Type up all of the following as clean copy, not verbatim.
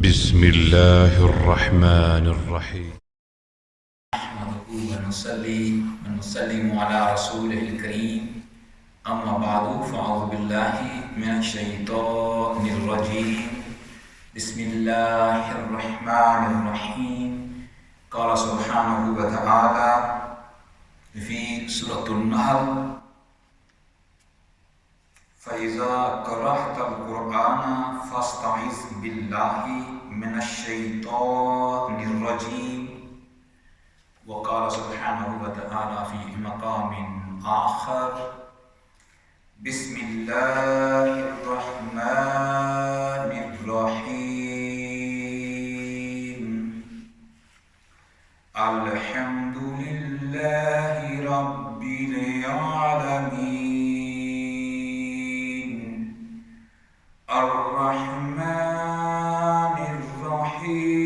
بسم الله الرحمن الرحيم. نحمده ونسلم على رسوله الكريم. أما بعد فأعوذ بالله من الشيطان الرجيم. بسم الله الرحمن الرحيم. قال سبحانه وتعالى في سورة النحل: فإذا قرأت القرآن فاستعذ بالله من الشيطان الرجيم. وقال سبحانه وتعالى في مقام آخر: بسم الله الرحمن الرحيم. الحمد لله رب العالمين. الرحمن الرحيم.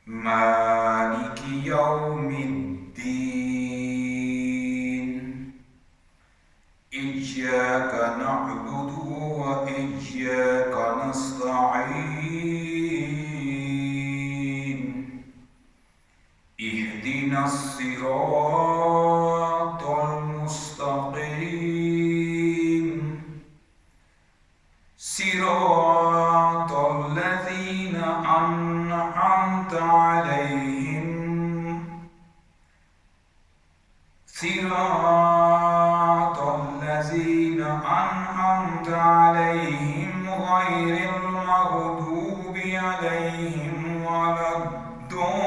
مالك يوم الدين. إياك نعبد وإياك نستعين. اهدنا الصراط المستقيم. صراط الذين أنعمت عليهم غير المغضوب عليهم ولا الضالين.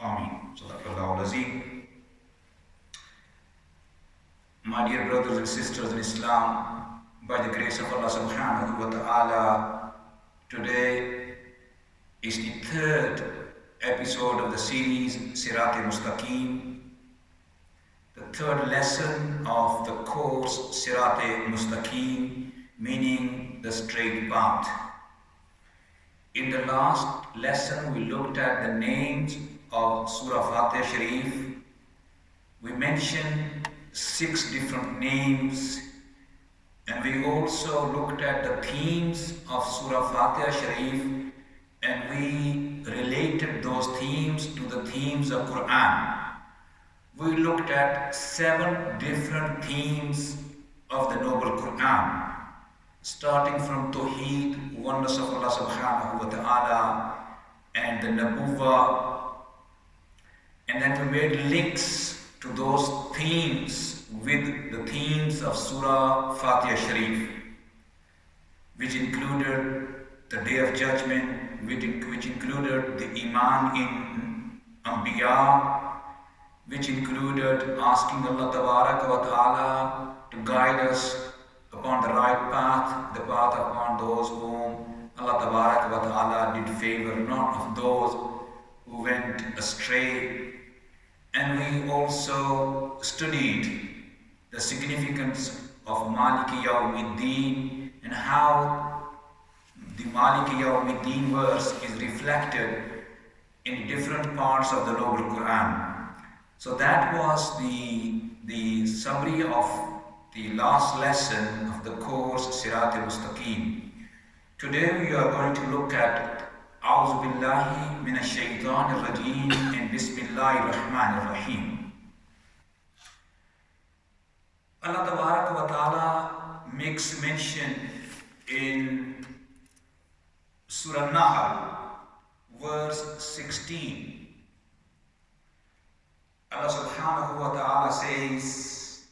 Amen. My dear brothers and sisters in Islam, by the grace of Allah subhanahu wa ta'ala, today is the third episode of the series Siraat Mustaqeem, the third lesson of the course Siraat Mustaqeem, meaning the straight path. In the last lesson we looked at the names of Surah Fatih Sharif. We mentioned 6 different names, and we also looked at the themes of Surah Fatih Sharif, and we related those themes to the themes of Quran. We looked at 7 different themes of the Noble Quran, starting from Tawheed, oneness of Allah subhanahu wa ta'ala, and the Nabuwwah, and then we made links to those themes with the themes of Surah Fatih Sharif, which included the Day of Judgment, which included the Iman in Anbiya, which included asking Allah Tabaraka wa Ta'ala to guide us upon the right path, the path upon those whom Allah Tabaraka wa Ta'ala did favor, not of those who went astray. And we also studied the significance of Maliki Yawmiddin and how the Maliki Yawmiddin verse is reflected in different parts of the Noble Quran. So that was the summary of the last lesson of the course Siraat Mustaqeem. Today we are going to look at A'udhu Billahi Minash Shaitanir Rajeem and Bismillahir Rahmanir Rahim. Allah Tabaraka wa Ta'ala makes mention in Surah Nahl, verse 16. Allah subhanahu wa ta'ala says,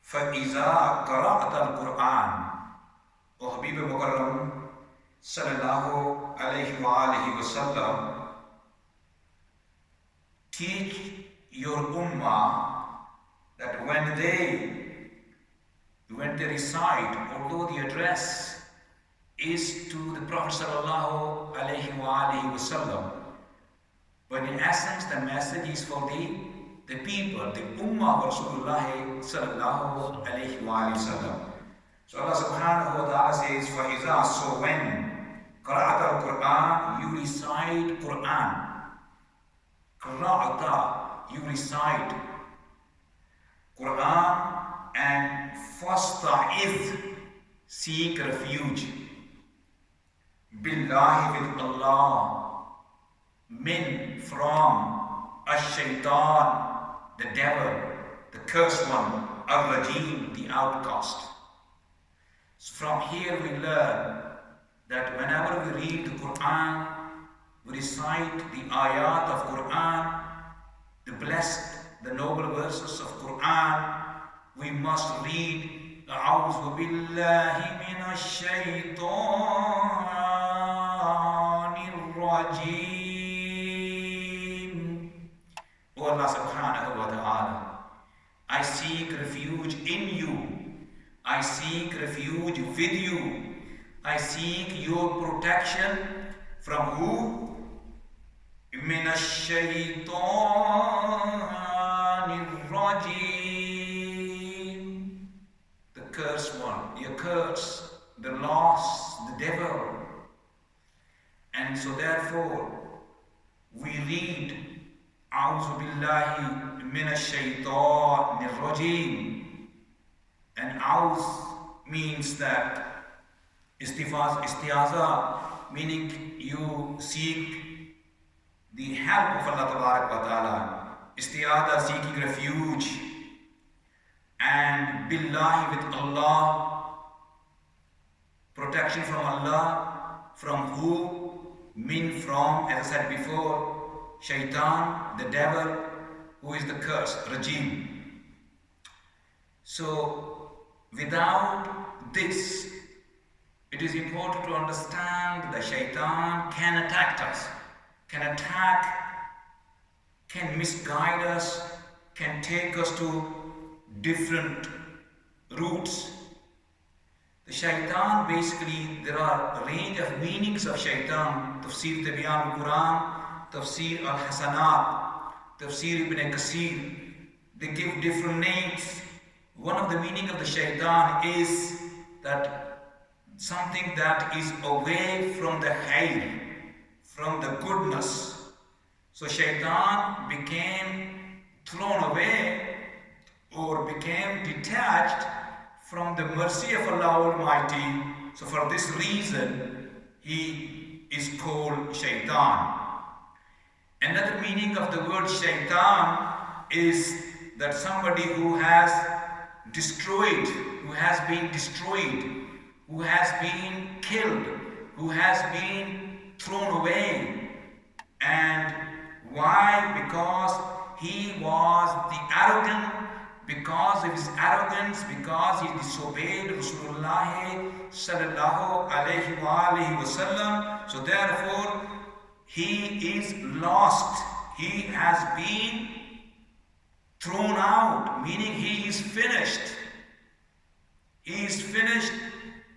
فَإِذَا قَرَأْتَ الْقُرْآنَ. O Habib Mukarram sallallahu alayhi wa alihi wa sallam, teach your ummah that when they recite, although the address is to the Prophet sallallahu alayhi wa alihi wa sallam, but in essence the message is for the people, the ummah of Rasulullah sallallahu alayhi wa alihi wa sallam. So Allah subhanahu wa ta'ala says, فَإِذَا, so when قَرَأْتَ الْقُرْآنَ, you recite Quran. Qira'ata, you recite Quran and fasta'iz, seek refuge. Billahi, with Allah. Min, from. Ash-shaitan, the devil, the cursed one. Ar-rajim, the outcast. So from here we learn that whenever we read the Quran, we recite the ayat of Quran, the blessed, the noble verses of Quran, we must read أعوذ بالله من الشيطان الرجيم. O Allah subhanahu wa ta'ala, I seek refuge in you. I seek refuge with you. I seek your protection from who? من الشيطان الرجيم. The cursed one, the accursed, the lost, the devil. And so therefore, we read أعوذ بالله من الشيطان الرجيم. And Auz means that istiaza, meaning you seek the help of Allah Tabarak wa Ta'ala. Istiaza, seeking refuge. And billahi, with Allah, protection from Allah. From who? Min, from, as I said before, shaitan, the devil, who is the curse, rajim. So, without this, it is important to understand that shaitan can attack us, can misguide us, can take us to different routes. The shaitan, basically, there are a range of meanings of shaitan. Tafsir Jamaal-ul-Quraan, Tafsir al-Hasanat, Tafsir Ibn Kasir. They give different names. One of the meaning of the shaitan is that something that is away from the khair, from the goodness. So shaitan became thrown away or became detached from the mercy of Allah Almighty. So for this reason, he is called shaitan. Another meaning of the word shaitan is that somebody who has destroyed, who has been destroyed, who has been killed, who has been thrown away. And why? Because he was the arrogant, because of his arrogance, because he disobeyed Rasulullah sallallahu alayhi wa sallam. So therefore, he is lost. He has been thrown out, meaning he is finished. He is finished,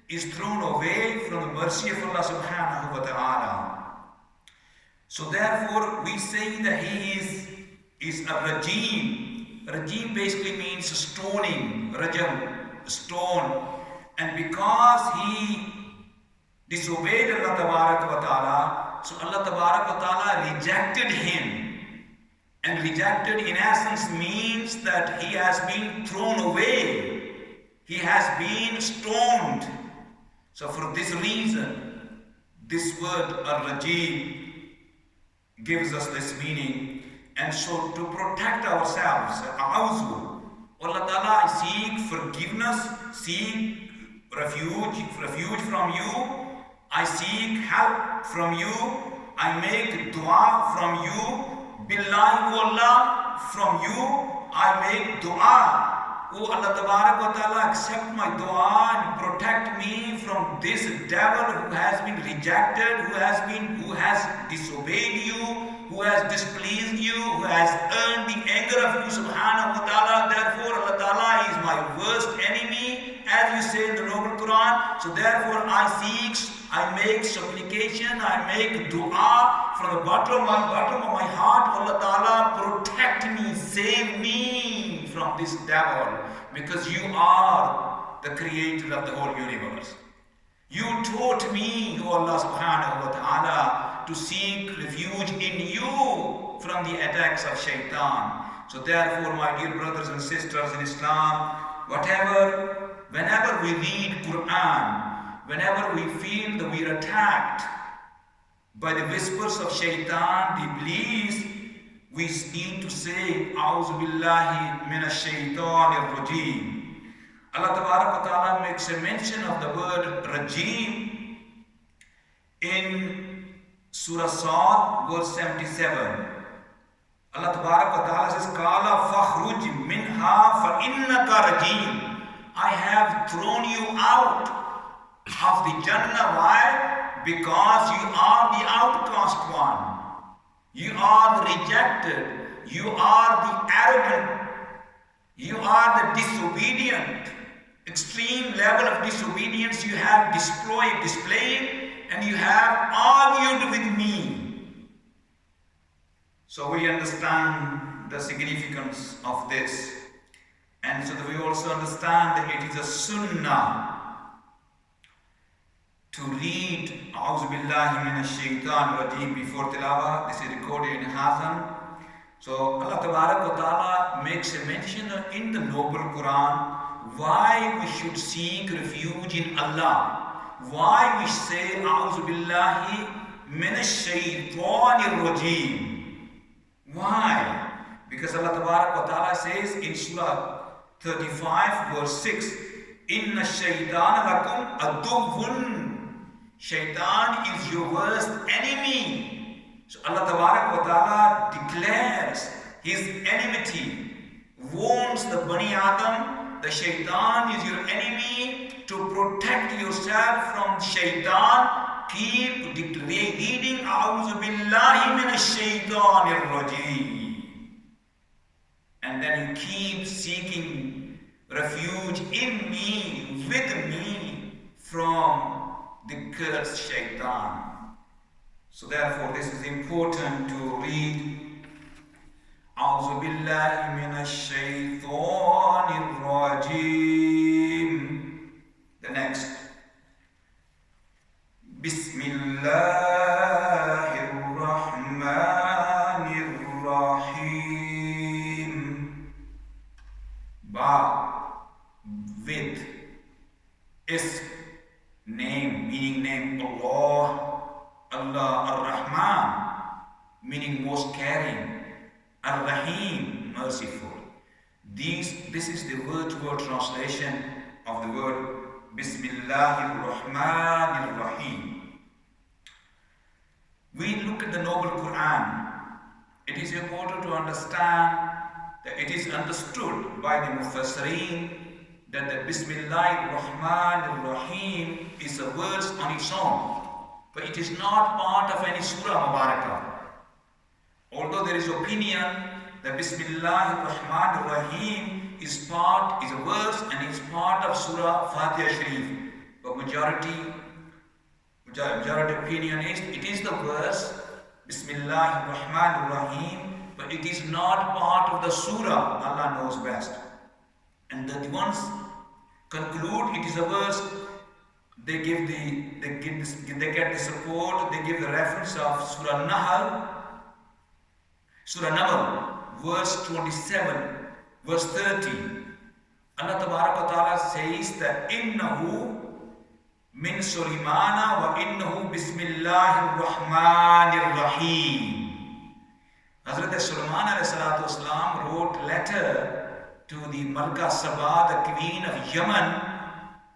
is thrown away from the mercy of Allah subhanahu wa ta'ala. So therefore we say that he is a rajim. Rajim basically means stoning, rajam, stone. And because he disobeyed Allah tabarak wa ta'ala, so Allah tabarak wa ta'ala rejected him. And rejected in essence means that he has been thrown away. He has been stoned. So for this reason, this word al-rajim gives us this meaning. And so to protect ourselves, a'udhu, Allah Ta'ala, I seek forgiveness, seek refuge from you. I seek help from you. I make dua from you. Billahi, O Allah, from you I make dua. O Allah Tabarak wa Ta'ala, accept my dua and protect me from this devil who has been rejected, who has disobeyed you, who has displeased you, who has earned the anger of you subhanahu wa ta'ala. Therefore Allah Ta'ala is my worst enemy, as you say in the noble Quran. So therefore I make supplication, I make dua from the bottom of my heart. Allah Ta'ala, protect me, save me from this devil, because you are the creator of the whole universe. You taught me, O Allah subhanahu wa ta'ala, to seek refuge in you from the attacks of shaitan. So therefore, my dear brothers and sisters in Islam, whenever we read Quran, whenever we feel that we are attacked by the whispers of shaitan, the iblis, we need to say, A'udhu billahi minash shaitanir rajim. Allah Tabarak wa Ta'ala makes a mention of the word rajim in Surah Sa'ad, verse 77. Allah Tabarak wa Ta'ala says, Qala fakhruj minha fa innaka rajim. I have thrown you out of the Jannah. Why? Because you are the outcast one. You are the rejected. You are the arrogant. You are the disobedient. Extreme level of disobedience you have displayed, and you have argued with me. So we understand the significance of this. And so that we also understand that it is a sunnah to read A'udhu billahi minash shaitan rajim before tilawah. This is recorded in Azam. So Allah Tabarak wa Ta'ala makes a mention in the noble Quran why we should seek refuge in Allah. Why we say A'udhu billahi minash shaitanir rajim. Why? Because Allah Tabarak wa Ta'ala says in Surah 35 verse 6, Inna shaitana lakum aduwwun. Shaitan is your worst enemy. So Allah Tabarak wa Ta'ala declares his enmity, warns the Bani Adam, the shaitan is your enemy. To protect yourself from shaitan, keep reading A'udhu billahi minash shaitanir rajim. And then you keep seeking refuge in me, with me, from the cursed shaitan. So therefore this is important to read A'udhu billahi minash shaitanir rajim. The next. Bismillahir Rahmanir Rahim. Ba, with, is, name, meaning name Allah, Allah Ar-Rahman, meaning most caring, Ar-Rahim, merciful. This is the word-to-word translation of the word Bismillahir Rahmanir Rahim. We look at the noble Quran. It is important to understand that it is understood by the Mufassirin that the Bismillahir Rahmanir Rahim is a verse on its own, but it is not part of any Surah Mubarakah. Although there is opinion that Bismillahir Rahmanir Rahim is a verse and is part of Surah Fatiha Sharif, but majority opinion is it is the verse Bismillahir Rahmanir Rahim, but it is not part of the Surah. Allah knows best. And the ones conclude it is a verse. They get the support. They give the reference of Surah Nahl, verse 27. Verse 30, Allah Tabarak wa Ta'ala says that Innahu min Sulaymana wa innahu Bismillahir Rahmanir Rahim. Hazrat Sulaiman alayhi salatu wasalam wrote letter to the Malka Sabah, the queen of Yemen,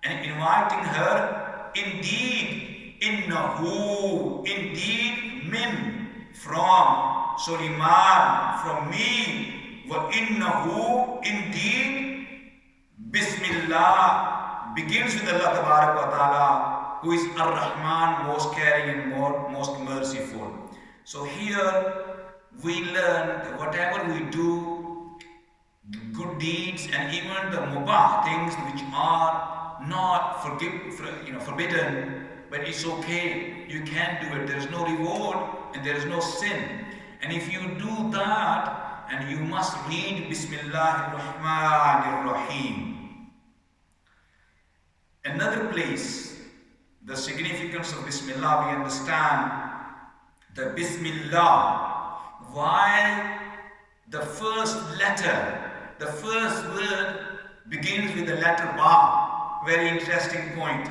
and inviting her, indeed, Innahu, indeed, min, from Sulaiman, from me, wa innahu, indeed, Bismillah, begins with Allah Tabarak wa Ta'ala, who is Ar-Rahman, most caring and most merciful. So here we learn that whatever we do, good deeds and even the mubah things which are not forbidden, but it's okay, you can do it. There is no reward and there is no sin. And if you do that, and you must read Bismillahir Rahmanir Rahim. Another place, the significance of Bismillah we understand the Bismillah, why the first letter, the first word begins with the letter Ba. Very interesting point,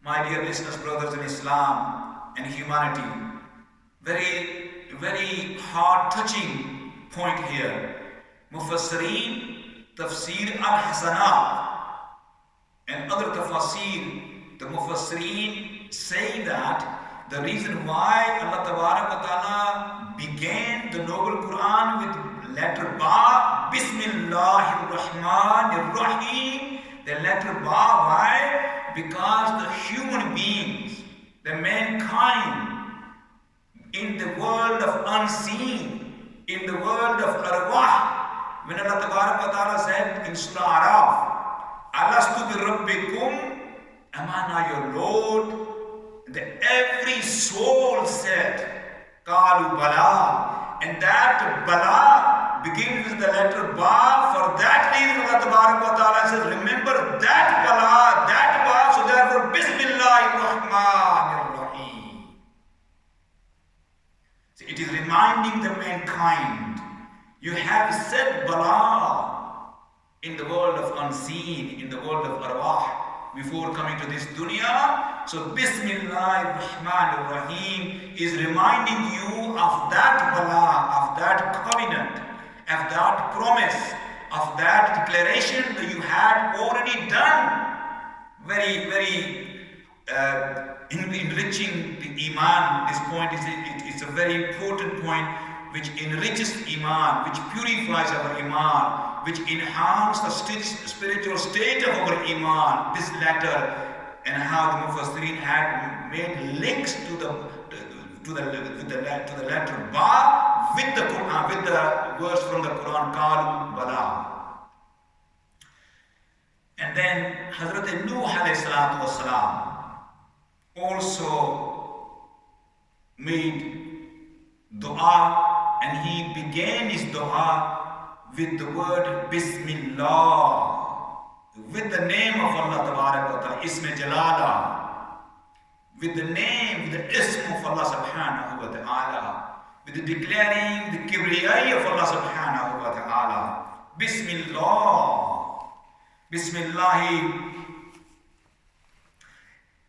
my dear listeners, brothers in Islam and humanity. Very heart-touching point here. Mufassireen, Tafsir al-Hasanat and other tafasir, the Mufassireen say that the reason why Allah Ta'ala began the Noble Quran with letter Ba, Bismillahir Rahmanir Rahim, the letter Ba, why? Because the human beings, the mankind, in the world of unseen, in the world of arwah, when Allah Ta'ala said in Surah Araf, Alastu bi Rabbikum, am I not your Lord? Every soul said, Qalu Bala, and that Bala begins with the letter Ba. For that reason Allah Ta'ala says, remember that Ba, so therefore Bismillahir Rahmanir Rahim. So it is reminding the mankind, you have said Bala in the world of unseen, in the world of arwah, before coming to this dunya. So Bismillahir Rahmanir Rahim is reminding you of that Bala, of that covenant, of that promise, of that declaration that you had already done. Very enriching the Iman. This point is a very important point which enriches Iman, which purifies our Iman, which enhances the spiritual state of our Iman. This letter, and how the Mufassirin had made links to the letter Ba with the Quran, with the verse from the Quran called Bala. And then Hazrat Nuh alayhi salatu wasalam also made dua, and he began his dua with the word Bismillah, with the name of Allah Ta'ala, Ism Jalala, with the name, with the Ism of Allah Subhanahu wa Ta'ala, with the declaring the Kibriyai of Allah Subhanahu wa Ta'ala. Bismillah. Bismillahi.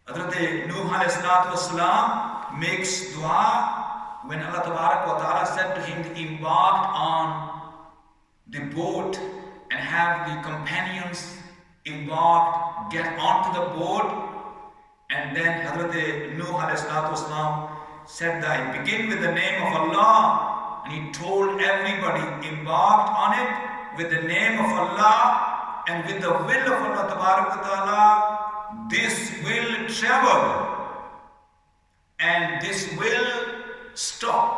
Hazrat Nuh alayhi salatu wasalam makes dua when Allah Ta'ala said to him to embark on the boat and have the companions embarked, get onto the boat. And then Hazrat Nuh alayhi salatu wasalam said that he begin with the name of Allah, and he told everybody embarked on it with the name of Allah and with the will of Allah Ta'ala. This will travel and this will stop.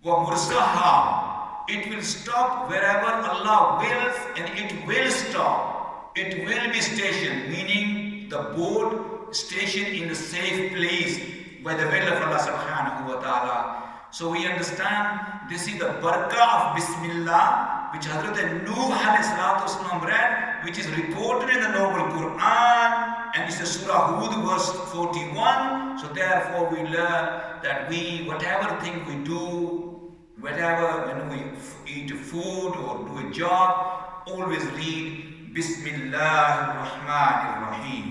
Wa mursaha, it will stop wherever Allah wills, and it will stop. It will be stationed, meaning the boat stationed in a safe place by the will of Allah Subhanahu wa Ta'ala. So we understand this is the barakah of Bismillah, which Hazrat Nuh alayhi salatu wasalam read, which is reported in the Noble Quran, and it's a Surah Hud verse 41. So therefore we learn that whatever thing we do, when we eat food or do a job, always read Bismillahir Rahmanir Rahim.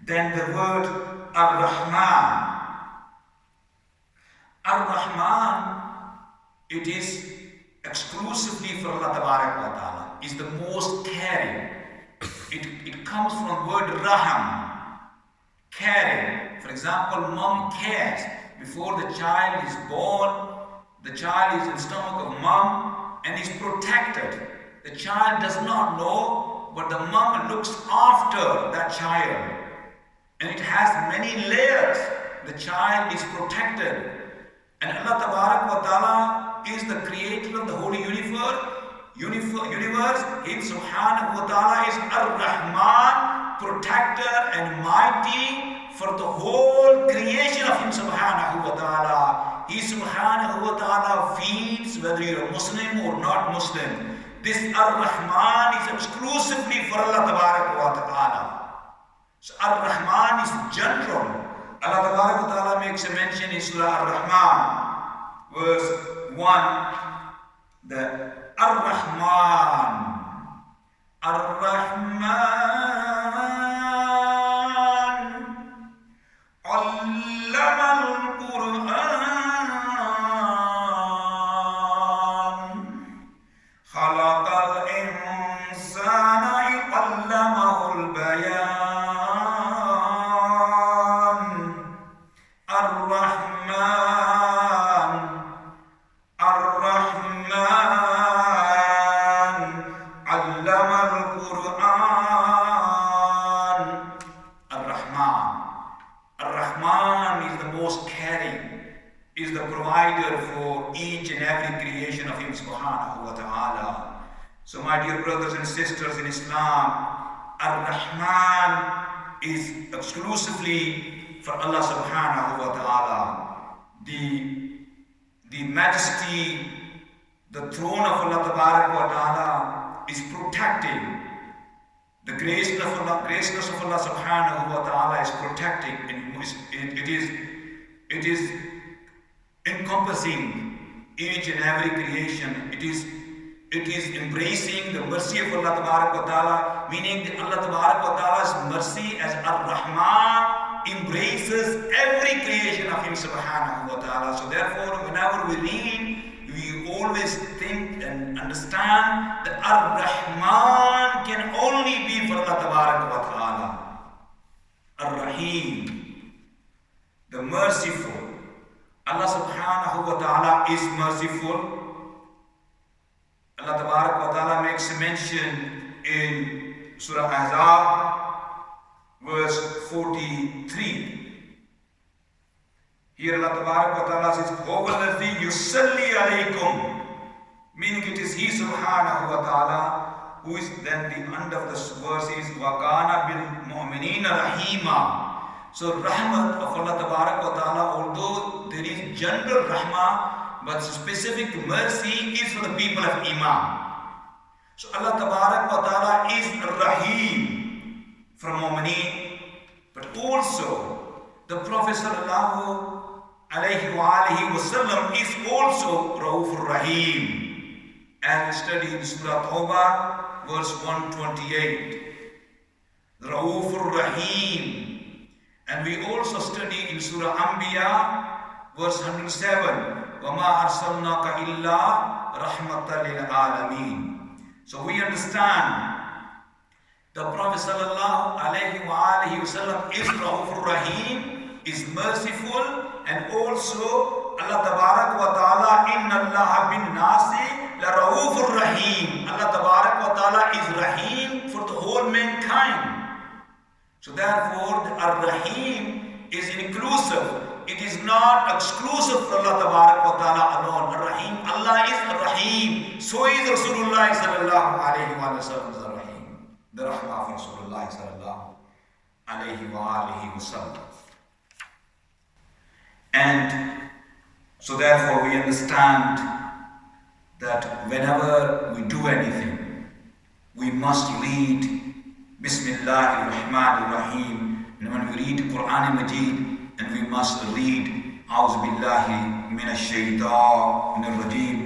Then the word Ar-Rahman. Ar-Rahman, it is exclusively for Allah Ta'ala, is the most caring. It comes from the word Raham, caring. For example, mom cares. Before the child is born, the child is in the stomach of mom and is protected. The child does not know, but the mom looks after that child. And it has many layers. The child is protected. And Allah Ta'ala is the creator of the whole universe. Him Subhanahu wa Ta'ala is Ar-Rahman, protector and mighty for the whole creation of Him Subhanahu wa Ta'ala. He Subhanahu wa Ta'ala feeds whether you're a Muslim or not Muslim. This Ar-Rahman is exclusively for Allah Ta'ala. So Ar-Rahman is general. Allah Ta'ala makes a mention in Surah Ar-Rahman, verse 1, the Ar-Rahman. Ar-Rahman Allama-ul-Qur'an Khalaqal insana Allamahul-Bayan. Ar-Rahman Ar-Rahman Allama-ul-Qur'an. Ar-Rahman. Ar-Rahman is the most caring, is the provider for each and every creation of Him subhanahu wa ta'ala. So my dear brothers and sisters in Islam, Ar-Rahman is exclusively for Allah subhanahu wa ta'ala. The majesty, the throne of Allah wa ta'ala is protecting. The graciousness of Allah subhanahu wa ta'ala is protecting, and it is encompassing each and every creation. It is embracing the mercy of Allah wa ta'ala, meaning that Allah wa ta'ala's mercy as Ar-Rahman embraces every creation of Him subhanahu wa ta'ala. So therefore, whenever we read, we always think and understand that Ar-Rahman can only be for Allah wa ta'ala. Ar-Rahim, the merciful. Allah subhanahu wa ta'ala is merciful. Allah wa ta'ala makes a mention in Surah Azam, verse 43. Here Allah wa ta'ala says, "Huwa alladhi yusalli alaykum," meaning it is He subhanahu wa ta'ala who is. Then the end of this verse is, "Wa kana bil mu'minina rahima." So rahmat of Allah wa ta'ala, although there is general rahmah, but specific mercy is for the people of Iman. So Allah wa ta'ala is Rahim for mu'mineen, but also the Prophet sallallahu alayhi wa alihi wasallam is also Raufur Rahim, as we study in Surah Tahouz, verse 128. Raufur Rahim. And we also study in Surah Anbiya, verse 107, وَمَا أَرْسَلْنَاكَ إِلَّا رَحْمَةً لِلْعَالَمِينَ. So we understand the Prophet sallallahu alayhi wa alihi wasallam is Raufur Rahim, is merciful, and also Allah wa ta'ala, inna Allah bin nasi la Raufur Rahim. Allah wa ta'ala is Rahim for the whole mankind. So therefore, the Ar-Rahim is inclusive. It is not exclusive for Allah wa ta'ala alone. Ar-Rahim, Allah is Ar-Rahim. So is Rasulullah sallallahu alayhi wa sallam Ar-Rahim. The Rahmah of Rasulullah sallallahu alayhi wa alihi wa sallam. And so therefore we understand that whenever we do anything, we must read Bismillahir Rahmanir Rahim. And when we read Quran Majid, and we must read A'udhu Billahi Minash Shaitanir Rajim.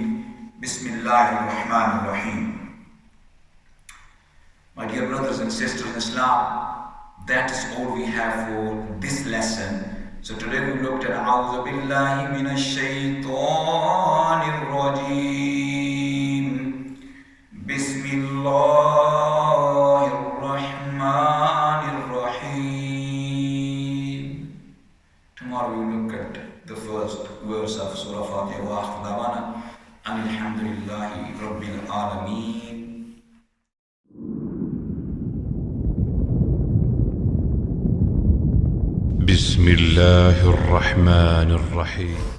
Bismillahir Rahmanir Rahim. My dear brothers and sisters in Islam, that is all we have for this lesson. So today we looked at A'udhu Billahi Minash Shaitanir Rajim. Bismillahir Rahmanir Rahim. Tomorrow we look at the first verse of Surah Fatiha wa akhir dawana alhamdulillahi rabbil alameen. بسم الله الرحمن الرحيم